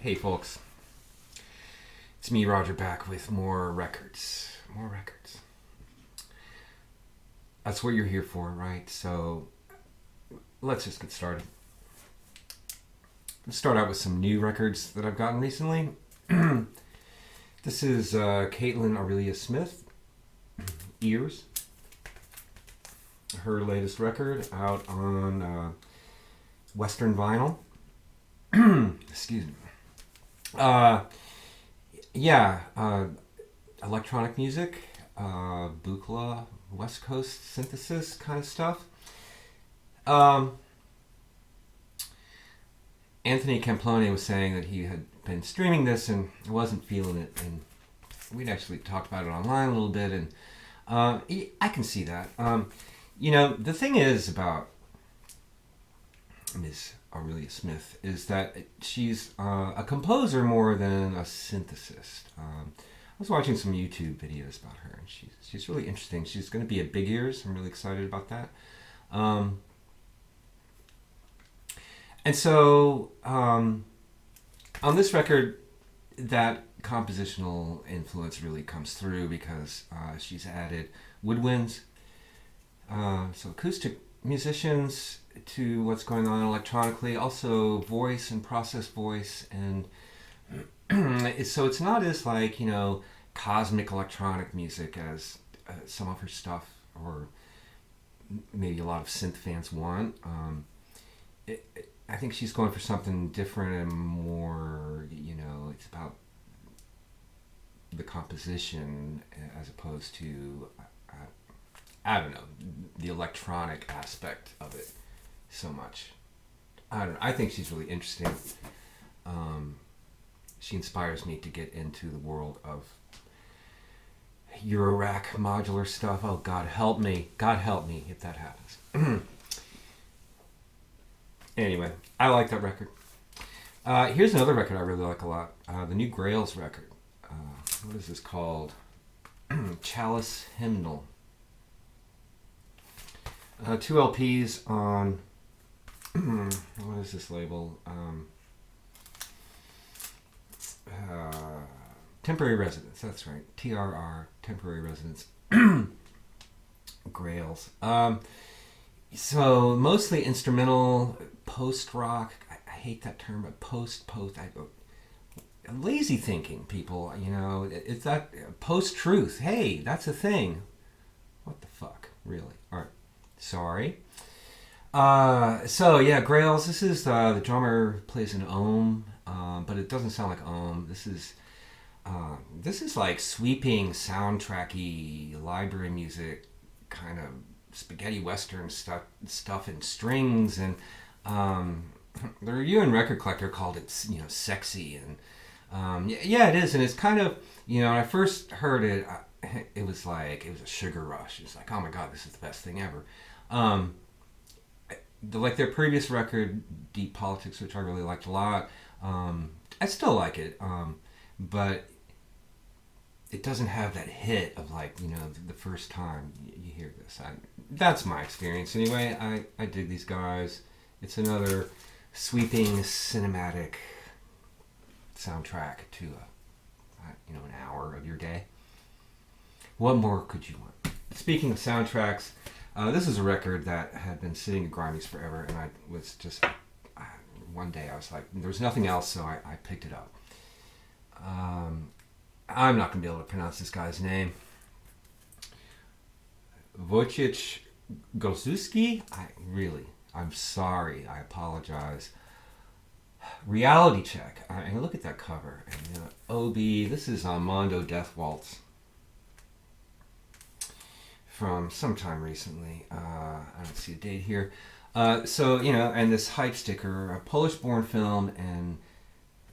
Hey folks, it's me Roger back with more records. More records. That's what you're here for, right? So let's just get started. Let's start out with some new records that I've gotten recently. This is Caitlin Aurelia Smith, Ears. Her latest record out on Western Vinyl. Excuse me. Electronic music, Buchla, West Coast synthesis kind of stuff. Anthony Camplone was saying that he had been streaming this and wasn't feeling it, and we'd actually talked about it online a little bit, and I can see that. The thing is about Ms. Aurelia Smith is that she's a composer more than a synthesist. I was watching some YouTube videos about her, and she's really interesting. She's going to be at Big Ears. I'm really excited about that. And so on this record, that compositional influence really comes through because she's added woodwinds, so acoustic musicians to what's going on electronically, also voice and process voice, and so it's not as cosmic electronic music as some of her stuff, or maybe a lot of synth fans want. I think she's going for something different and more, it's about the composition as opposed to, I don't know, the electronic aspect of it so much. I don't know. I think she's really interesting. She inspires me to get into the world of Eurorack modular stuff. Oh, God help me. God help me if that happens. Anyway, I like that record. Here's another record I really like a lot. The new Grails record. What is this called? Chalice Hymnal. 2 LPs on... what is this label? Temporary Residence. That's right. TRR, Temporary Residence. Grails. So mostly instrumental, post-rock. I hate that term, but post. Lazy thinking, people. It's that post-truth. Hey, that's a thing. What the fuck? Really? All right. Sorry. Grails. This is the drummer plays an ohm, but it doesn't sound like ohm. This is like sweeping soundtracky library music, kind of spaghetti western stuff in strings, and the review in Record Collector called it sexy, and it is, and it's kind of when I first heard it, it was like it was a sugar rush. It's like, oh my God, this is the best thing ever. Like their previous record, Deep Politics, which I really liked a lot. I still like it, but it doesn't have that hit of the first time you hear this. That's my experience anyway. I dig these guys. It's another sweeping cinematic soundtrack to an hour of your day. What more could you want? Speaking of soundtracks, this is a record that had been sitting at Grammys forever, and I was just one day I was like, there was nothing else, so I picked it up. I'm not going to be able to pronounce this guy's name. Wojciech Gorzewski? I'm sorry. I apologize. Reality Check. And look at that cover. And OB, this is Mondo Death Waltz from sometime recently. I don't see a date here. And this hype sticker, a Polish-born film, and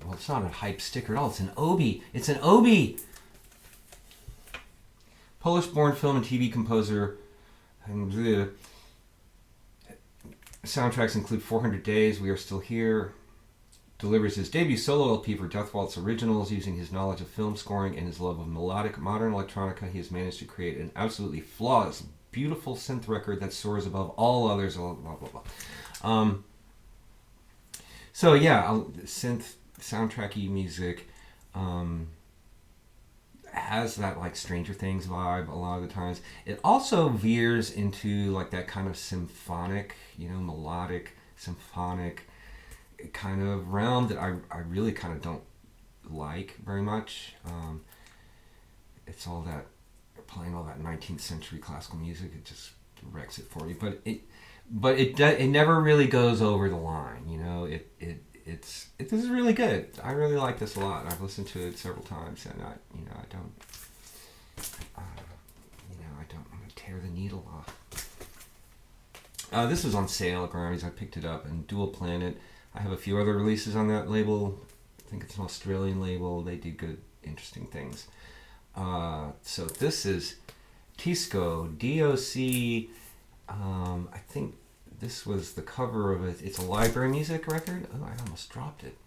well, it's not a hype sticker at all. It's an Obi. It's an Obi. Polish-born film and TV composer. And the soundtracks include 400 Days, We Are Still Here. Delivers his debut solo LP for Death Waltz Originals. Using his knowledge of film scoring and his love of melodic modern electronica, he has managed to create an absolutely flawless, beautiful synth record that soars above all others. Blah, blah, blah. Synth soundtracky music. Has that like Stranger Things vibe a lot of the times. It also veers into like that kind of symphonic, melodic, symphonic kind of realm that I really kind of don't like very much. It's all that playing all that 19th century classical music. It just wrecks it for you. But it never really goes over the line. This is really good. I really like this a lot. I've listened to it several times, and I don't want to tear the needle off. This was on sale at Grammys. I picked it up, and Dual Planet. I have a few other releases on that label. I think it's an Australian label. They do good, interesting things. So this is Tisco, DOC. I think this was the cover of it. It's a library music record. Oh, I almost dropped it.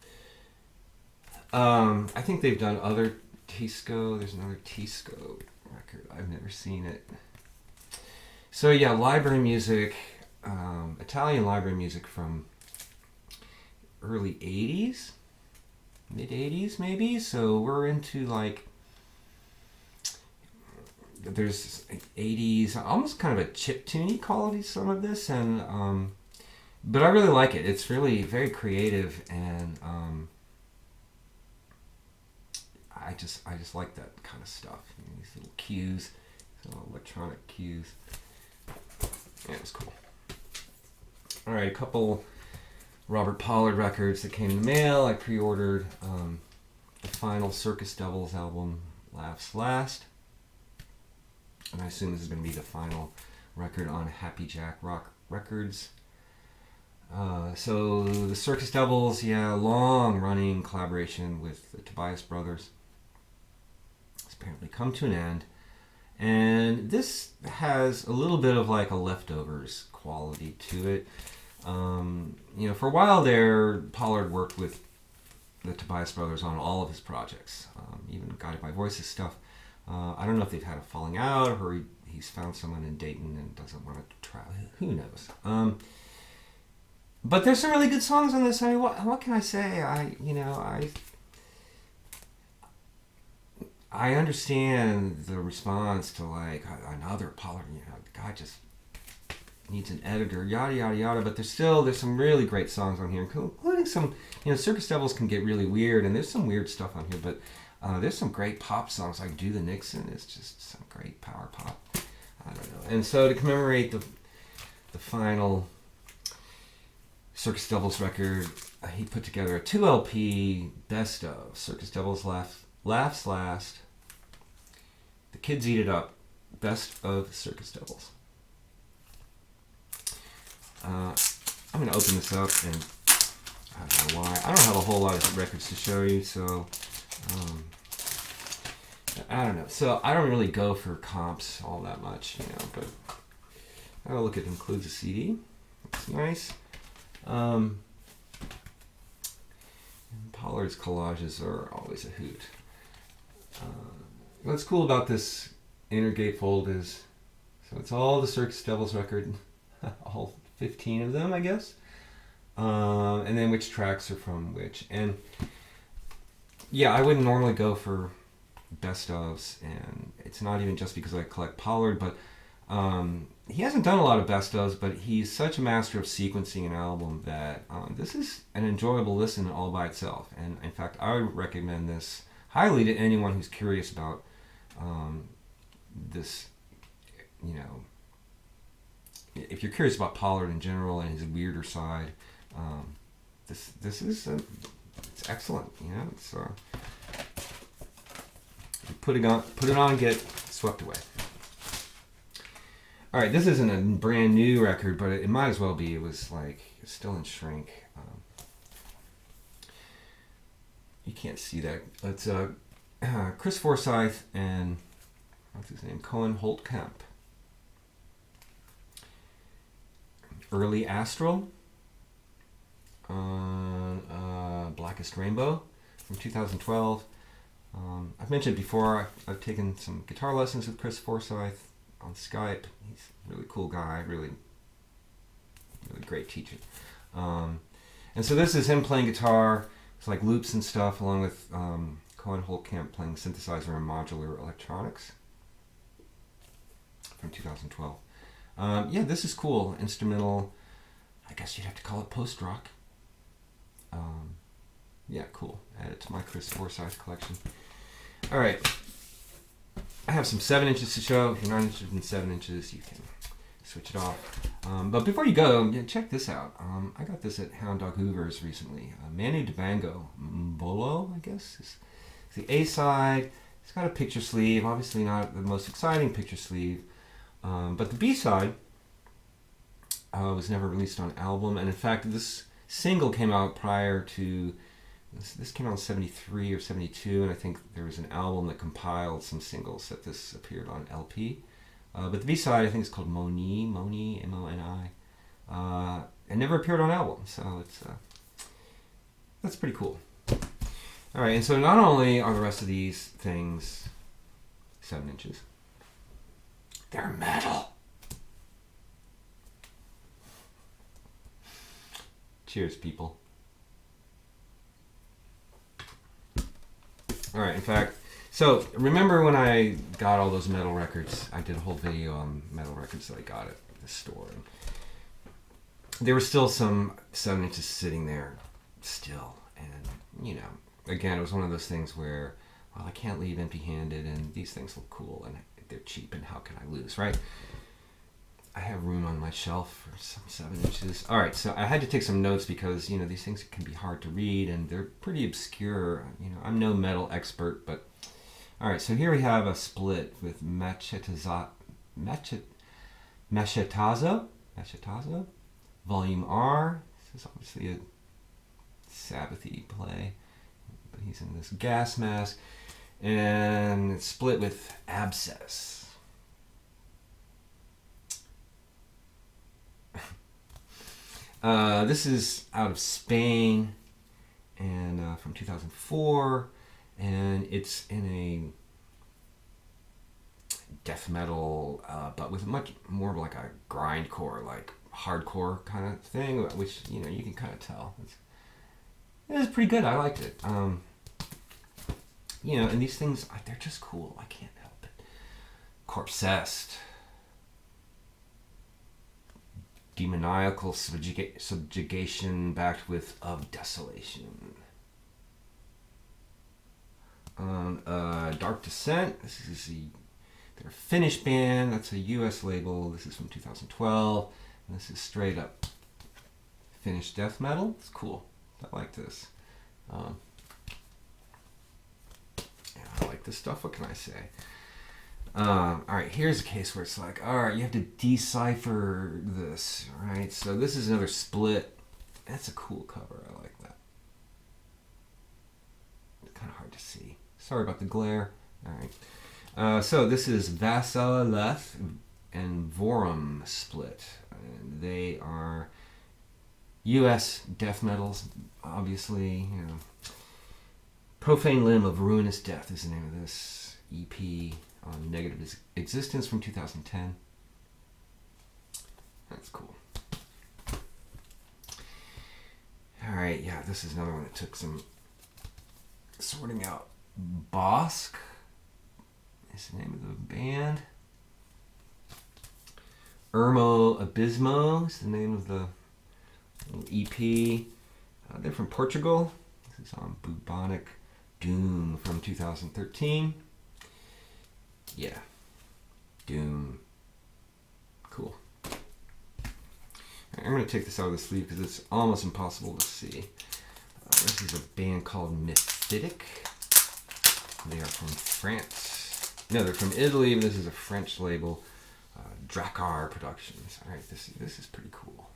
I think they've done other Tisco. There's another Tisco record. I've never seen it. So yeah, library music, Italian library music from early 80s, mid 80s maybe. So we're into like, there's 80s, almost kind of a chiptune quality, some of this, and but I really like it. It's really very creative, and I just like that kind of stuff. These little cues, little electronic cues. Yeah, it was cool. All right, a couple Robert Pollard records that came in the mail. I pre-ordered the final Circus Devils album, Laughs Last. And I assume this is going to be the final record on Happy Jack Rock Records. So the Circus Devils, long-running collaboration with the Tobias Brothers. It's apparently come to an end. And this has a little bit of like a Leftovers quality to it. For a while there, Pollard worked with the Tobias Brothers on all of his projects, even Guided by Voices stuff. I don't know if they've had a falling out, or he's found someone in Dayton and doesn't want to travel. Who knows? But there's some really good songs on this. I mean, what can I say? I understand the response to like another Pollard. The guy just needs an editor, yada yada yada. But there's some really great songs on here, including some. Circus Devils can get really weird, and there's some weird stuff on here, but. There's some great pop songs like Do the Nixon. It's just some great power pop. I don't know. And so to commemorate the final Circus Devils record, he put together a 2 LP best of Circus Devils Laughs Last, The Kids Eat It Up, best of Circus Devils. I'm going to open this up, and I don't know why. I don't have a whole lot of records to show you, so... I don't know. So I don't really go for comps all that much, but I look, it includes a CD. It's nice. Pollard's collages are always a hoot. What's cool about this inner gatefold is, so it's all the Circus Devils record, all 15 of them, I guess. And then which tracks are from which. And yeah, I wouldn't normally go for best ofs, and it's not even just because I collect Pollard, but he hasn't done a lot of best ofs, but he's such a master of sequencing an album that this is an enjoyable listen all by itself. And in fact, I would recommend this highly to anyone who's curious about this, if you're curious about Pollard in general and his weirder side, this is it's excellent. It's you put it on, and get swept away. All right, this isn't a brand new record, but it might as well be. It was like it's still in shrink. You can't see that. It's Chris Forsyth and what's his name? Cohen Holt Kemp. Early Astral on Blackest Rainbow from 2012. I've mentioned before, I've taken some guitar lessons with Chris Forsyth on Skype. He's a really cool guy, really great teacher. And so this is him playing guitar It's like loops and stuff, along with Cohen Holtkamp playing synthesizer and modular electronics from 2012. Yeah, this is cool. Instrumental, I guess you'd have to call it post-rock. Yeah, cool. Add it to my Chris Forsyth collection. All right. I have some 7 inches to show. If you're not interested in 7 inches, you can switch it off. But before you go, check this out. I got this at Hound Dog Hoover's recently. Manu Dibango Mbolo, I guess, is the A side. It's got a picture sleeve. Obviously not the most exciting picture sleeve. But the B side was never released on album. And in fact, this single came out prior to... This came out in 73 or 72, and I think there was an album that compiled some singles that this appeared on LP. But the B-side, I think, is called Moni, M-O-N-I. It never appeared on album, so that's pretty cool. All right, and so not only are the rest of these things 7 inches, they're metal. Cheers, people. All right, in fact, so remember when I got all those metal records? I did a whole video on metal records that I got at the store. And there were still some 7 inches sitting there still. And, you know, again, it was one of those things where, well, I can't leave empty-handed, and these things look cool, and they're cheap, and how can I lose, right? I have room on my shelf for some 7 inches. All right, so I had to take some notes because, you know, these things can be hard to read and they're pretty obscure. You know, I'm no metal expert, but... All right, so here we have a split with Machetazo, Volume R. This is obviously a Sabbathy play, but he's in this gas mask. And it's split with Abscess. This is out of Spain and from 2004, and it's in a death metal, but with much more of like a grindcore, like hardcore kind of thing, which, you know, you can kind of tell. It was pretty good. I liked it. You know, and these things, they're just cool. I can't help it. Corpsest. Demoniacal subjugation backed with Of Desolation. Dark Descent. This is they're a Finnish band. That's a US label. This is from 2012. And this is straight up Finnish death metal. It's cool. I like this. Yeah, I like this stuff. What can I say? All right, here's a case where it's like, all right, you have to decipher this, right? So this is another split. That's a cool cover. I like that. It's kind of hard to see. Sorry about the glare. All right. So this is Vasaleth and Vorum split. And they are U.S. death metals, obviously. You know, Profane Limb of Ruinous Death is the name of this EP. On Negative Existence from 2010. That's cool. Alright, yeah, this is another one that took some sorting out. Bosk is the name of the band. Irmo Abismo is the name of the EP. They're from Portugal. This is on Bubonic Doom from 2013. Yeah, Doom. Cool. Right, I'm going to take this out of the sleeve because it's almost impossible to see. This is a band called Mephitic. They are from France. No, they're from Italy, but this is a French label. Drakkar Productions. All right, this is pretty cool.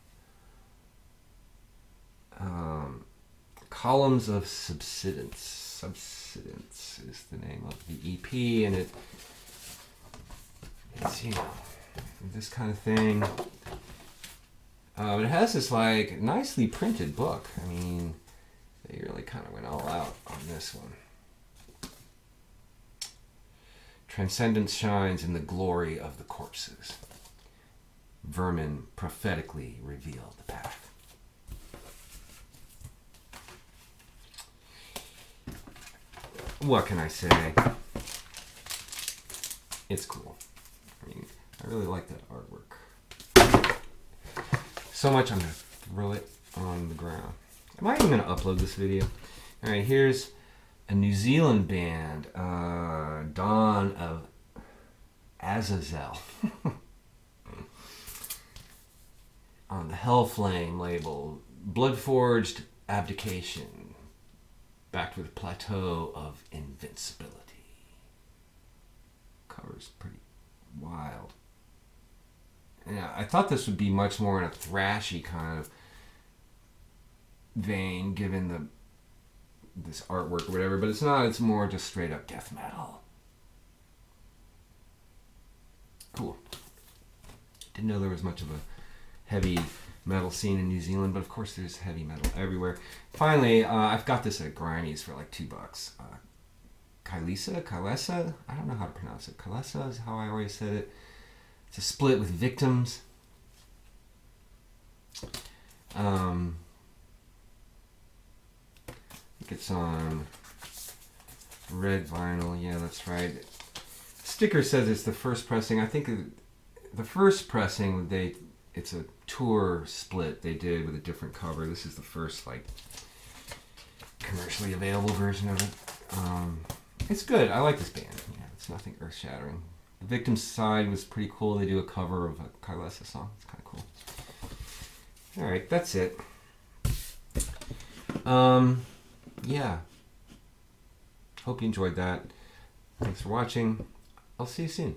Columns of Subsidence. Subsidence is the name of the EP, and it's, you know, this kind of thing. It has this like nicely printed book. I mean, they really kind of went all out on this one. Transcendence shines in the glory of the corpses. Vermin prophetically reveal the path. what can I say? It's cool. I mean, I really like that artwork. So much I'm going to throw it on the ground. Am I even going to upload this video? Alright, here's a New Zealand band, Dawn of Azazel. On the Hellflame label, Bloodforged Abdication, backed with Plateau of Invincibility. Cover's pretty wild. Yeah, I thought this would be much more in a thrashy kind of vein, given this artwork or whatever, but it's not. It's more just straight up death metal. Cool. Didn't know there was much of a heavy metal scene in New Zealand, but of course there's heavy metal everywhere. Finally, I've got this at Grimey's for like $2. Kylesa? I don't know how to pronounce it. Kylesa is how I always said it. It's a split with Victims. I think it's on red vinyl. Yeah, that's right. Sticker says it's the first pressing. I think the first pressing, it's a tour split they did with a different cover. This is the first like commercially available version of it. It's good. I like this band. Yeah, it's nothing earth-shattering. The Victims side was pretty cool. They do a cover of a Kylesa song. It's kind of cool. All right, that's it. Yeah. Hope you enjoyed that. Thanks for watching. I'll see you soon.